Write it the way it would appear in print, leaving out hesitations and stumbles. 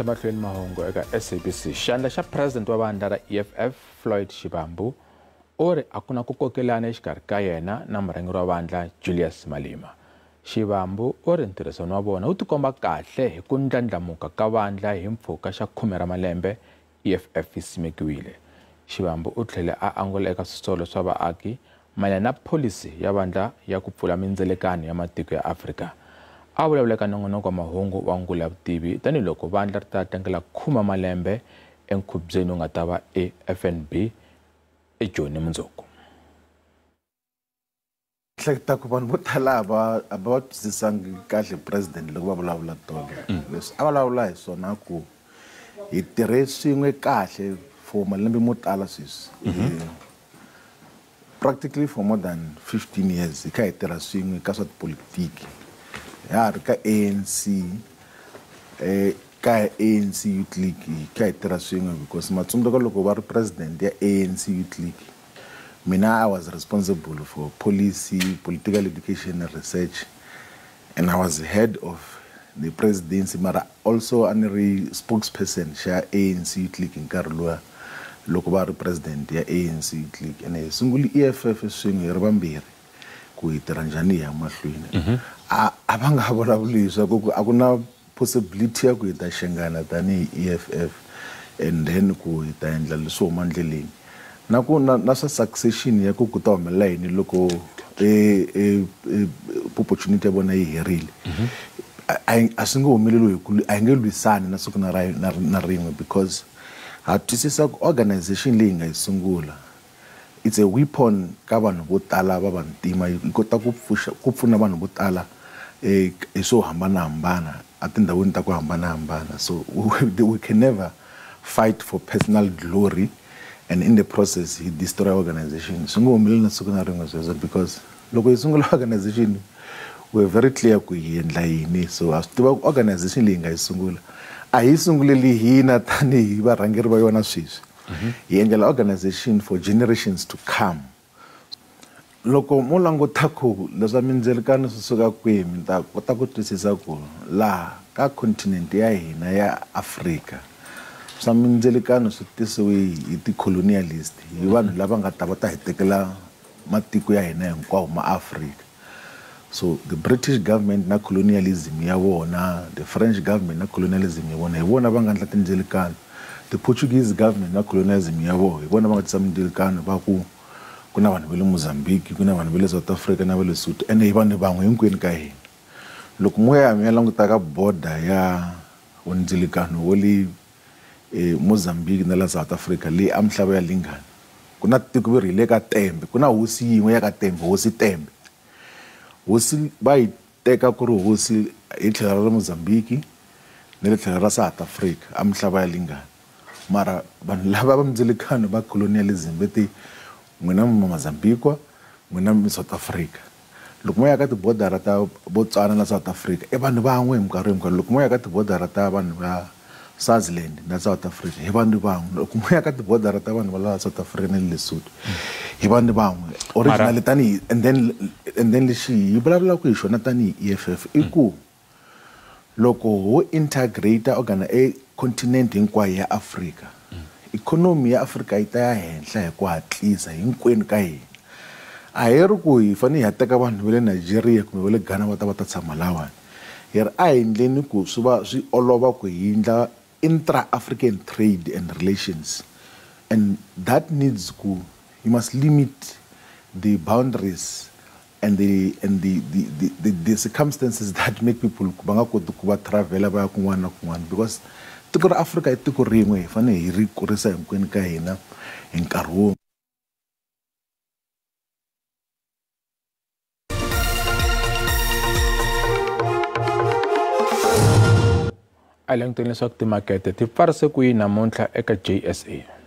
yisa mahlweni Mahungu eka SABC. Xandla xa president wa vandla ra EFF Floyd Shivambu ori akuna ku kokelana exikarhi ka yena na murhangeri wa vandla Julius Malema. Shivambu ori ntirhisano wa vona wu tikomba kahle hi ku ndlandlamuka ka vandla hi mpfhuka xa 10 ra malembe EFF yi simekiwile. Shivambu u tlhele a angula eka switsolo swa vaaki mayelana na policy ya vandla ya ku pfula mindzelekano ya matiko ya Afrika. A vulavula eka nongonoko wa mahungu wa ngula vutivi tanihiloko vandla ri ta tlangela 10 malembe enkhubyeni wu nga ta va eFNB eJoni Mundzuku. Hleketa ku vanhu vo tala a va twisisanga kahle president loko va vulavula tona. Leswi a vulavula hi swona ku hi tirhe swin'we kahle for malembe mo tala sweswi. Practically for more than 15 years hi kha hi tirha swin'we ka swa tipolitiki. Ya ri ka ANC Youth League ka hi tirha swin'we because Matsumbuka loko va ri president ya ANC Youth League, mina I was responsible for policy, political education and research, and I was head of the presidency, mara also honorary spokesperson xa ANC Youth League in nkarhi loko va ri president ya ANC Youth League. And sunguli EFF swin'we hi ri vambirhi ku hi tirha njhani hi ya mahlweni. A va nga vulavuli leswaku a ku na possibility ya ku hi ta xengana tanihi EFF and then ku hi ta endla leswi huma ndleleni na ku na swa succession ya ku ta humelela yini loko opportunity ya vona yi herile. A swi nge humeleli a hi nge lwisani na siku na rin'we because ha twisisa ku organization leyi nga yi sungula it's a weapon ka vanhu vo tala va vantima yi kota ku pfuna vanhu vo tala swo hambanahambana atindhawini ta ku hambanahambana. So we can never fight for personal glory and in the process he destroy organization. Swi nge humeleli na siku na rin'we sweswo because loko hi sungula organization we're very clear ku hi endla yini. So a swi tiva ku organization leyi nga yi sungula a hi sunguleli hina tanihi varhangeri va yona sweswi. Hi endlela organization for generations to come. Loko mo languta ku leswa mindzelekano swi suka kwihi mi ta kota ku twisisa ku laha ka continent ya hina ya Afrika swa mindzelekano swi tisiwe hi ti-colonialist, hi vanhu lava nga ta va ta hi tekela matiko ya hina hinkwawo ma Afrika. So the British government na colonialism ya vona, the French government na colonialism ya vona, hi vona va nga endla tindzelekano. The Portuguese government na colonialism ya vona, hi vona va nga tisa mindzelekano va ku kuna vanhu va le Mozambique, kuna vanhu va le South Africa na va le Lesotho, ene hi vanhu van'we hinkwenu ka hina. Loko mo ya mi ya languta ka border ya ndzilekano wo le Mozambique na la South Africa leyi a mihlava ya lingana, kuna tiko ri le ka Tembe, kuna hosi yin'we ya ka Tembe, hosi Tembe. Hosi va yi teka ku ri hosi hi tlhelo ra Mozambique na le tlhelo ra South Africa a mihlava ya lingana. Mara vanhu lava va mindzilekano va colonialism veti n'wina Mozambique, n'wina South Africa. Loko mo ya ka tibodara ta Botswana na South Africa i vanhu van'we hi minkarhi hinkwayo. Loko mo ya ka tibodara ta vanhu va Swaziland na South Africa hi vanhu van'we. Loko mo ya ka tibodara ta vanhu va la South Africa na Lesotho hi vanhu van'we. Originally tani and then lexi hi vulavula ku hi xona tanihi EFF i ku loko ho integrate continent hinkwayo ya Afrika, economy ya Afrika yi ta ya henhla hi ku hatlisa hinkwenu ka hina. A hi ri ku hi fanele hi teka vanhu va le Nigeria kumbe va le Ghana va ta tshama lawani. Hi ri a hi endleni ku swi olova ku hi endla intra-African trade and relations, and that needs ku you must limit the boundaries and the circumstances that make people va nga koti ku va travel va ya kun'wana na kun'wana because tiko ra Afrika i tiko rin'we hi fanele hi ri kurisa hinkwenu ka hina hi nkarhi wun'we. A languteni leswaku timakete ti pfarise ku yini namuntlha eka JSA.